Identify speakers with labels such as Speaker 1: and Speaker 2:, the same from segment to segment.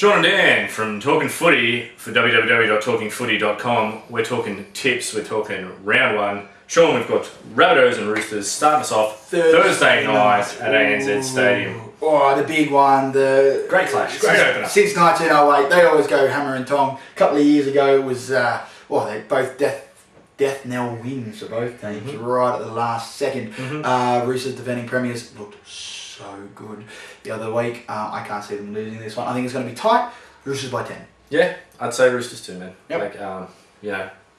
Speaker 1: Sean and Dan from Talking Footy for www.talkingfooty.com. We're talking tips, we're talking round one. Sean, we've got Rabbitohs and Roosters starting us off Thursday night at ANZ Stadium.
Speaker 2: Oh, the big one. The
Speaker 1: Great clash, great opener.
Speaker 2: Since 1908, they always go hammer and tong. A couple of years ago, it was, they both death knell wins for both teams right at the last second. Roosters defending premiers looked so good the other week. I can't see them losing this one. I think it's going to be tight. Roosters by 10.
Speaker 1: Yeah, I'd say Roosters too, man.
Speaker 2: Yep.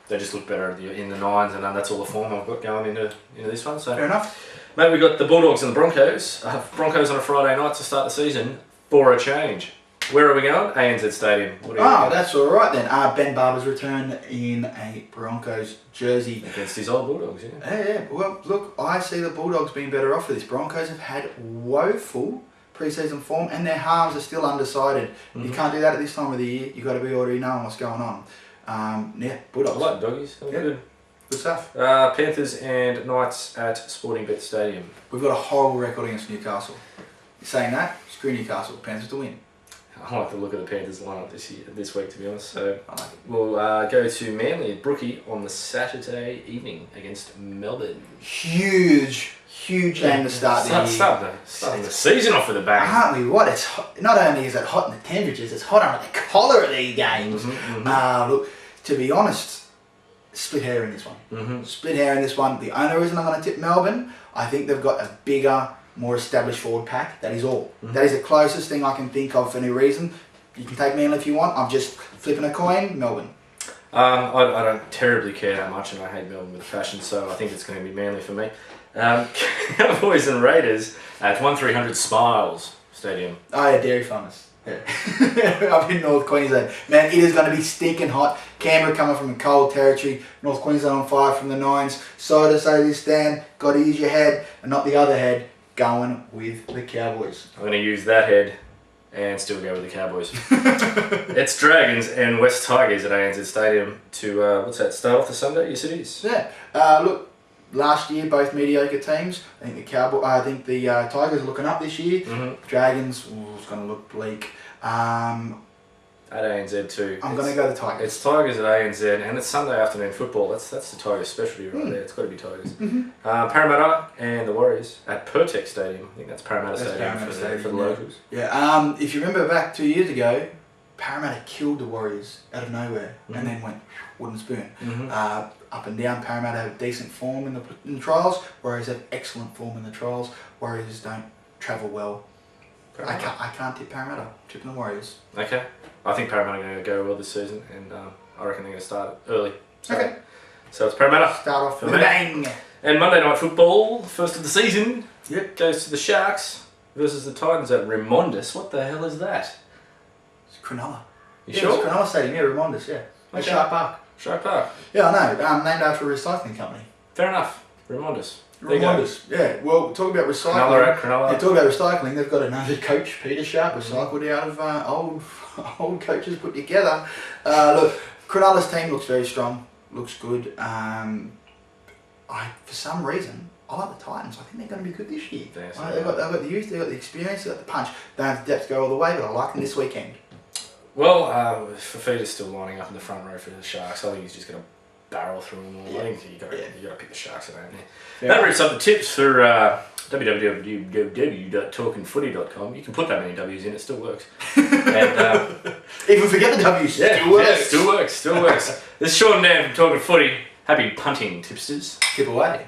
Speaker 1: They just look better in the nines, and that's all the form I've got going into this one. So
Speaker 2: fair enough.
Speaker 1: Mate, we've got the Bulldogs and the Broncos. Broncos on a Friday night to start the season for a change. Where are we going? ANZ Stadium.
Speaker 2: That's all right then. Ben Barber's return in a Broncos jersey.
Speaker 1: Against his old Bulldogs, yeah.
Speaker 2: Yeah. Well, look, I see the Bulldogs being better off for this. Broncos have had woeful pre-season form and their halves are still undecided. You can't do that at this time of the year. You've got to be already knowing what's going on. Bulldogs.
Speaker 1: I like doggies.
Speaker 2: Good stuff.
Speaker 1: Panthers and Knights at Sportingbet Stadium.
Speaker 2: We've got a horrible record against Newcastle. Saying that, screw Newcastle. Panthers to win.
Speaker 1: I like the look of the Panthers lineup this week, to be honest. So we'll go to Manly at Brookie on the Saturday evening against Melbourne.
Speaker 2: Huge game to start the year.
Speaker 1: Starting the season off with a bang.
Speaker 2: Aren't we? What? It's hot. Not only is it hot in the temperatures, it's hot under the collar of these games. Look, to be honest, split hair in this one. Split hair in this one. The only reason I'm going to tip Melbourne, I think they've got a bigger, more established forward pack. That is all. That is the closest thing I can think of for any reason. You can take Manly if you want. I'm just flipping a coin. Melbourne.
Speaker 1: I don't terribly care that much, and I hate Melbourne with a passion, so I think it's going to be Manly for me. Cowboys and Raiders at 1300 Smiles Stadium.
Speaker 2: Oh yeah, Dairy Farmers. Yeah. Up in North Queensland. Man, it is going to be stinking hot. Canberra coming from a cold territory. North Queensland on fire from the nines. So to say this, Dan, got to use your head and not the other head. Going with the Cowboys.
Speaker 1: I'm going to use that head and still go with the Cowboys. It's Dragons and West Tigers at ANZ Stadium to, start off the Sunday? Yes, it is.
Speaker 2: Yeah. Look, last year, both mediocre teams. I think the Tigers are looking up this year. Dragons, it's going to look bleak.
Speaker 1: At ANZ too.
Speaker 2: I'm going to go the Tigers.
Speaker 1: It's Tigers at ANZ, and it's Sunday afternoon football. That's the Tigers' specialty right there. It's got to be Tigers. Parramatta and the Warriors at Pertec Stadium. I think that's Parramatta Stadium for the locals.
Speaker 2: Yeah. If you remember back 2 years ago, Parramatta killed the Warriors out of nowhere and then went wooden spoon. Up and down, Parramatta have decent form in the trials. Warriors have excellent form in the trials. Warriors don't travel well. I can't tip Parramatta. Tipping the Warriors.
Speaker 1: Okay. I think Parramatta are going to go well this season, and I reckon they're going to start early. So it's Parramatta.
Speaker 2: Start off with a bang.
Speaker 1: And Monday Night Football, first of the season,
Speaker 2: goes
Speaker 1: to the Sharks versus the Titans at Remondis. What the hell is that?
Speaker 2: It's Cronulla.
Speaker 1: You sure?
Speaker 2: It's Cronulla Stadium, Remondis,
Speaker 1: Okay.
Speaker 2: Shark Park.
Speaker 1: Shark Park.
Speaker 2: Yeah, I know. Named after a recycling company.
Speaker 1: Fair enough. Remondis.
Speaker 2: Remondis. Yeah. Well, talk about recycling.
Speaker 1: Cronulla.
Speaker 2: Yeah, talk about recycling. They've got another coach, Peter Sharp, recycled out of old coaches put together. Look, Cronulla's team looks very strong. Looks good. For some reason, I like the Titans. I think they're going to be good this year. They've got the youth, they've got the experience, they've got the punch. They don't have the depth to go all the way, but I like them this weekend.
Speaker 1: Well, Fafita's still lining up in the front row for the Sharks. I think he's just going to barrel through them all. I think you got to pick the Sharks around there. That wraps up the tips for www.talkingfooty.com. You can put that many W's in, it still works. And
Speaker 2: even forget the W's, still works.
Speaker 1: Still works. This is Sean and Dan from Talking Footy. Happy punting, tipsters.
Speaker 2: Tip away.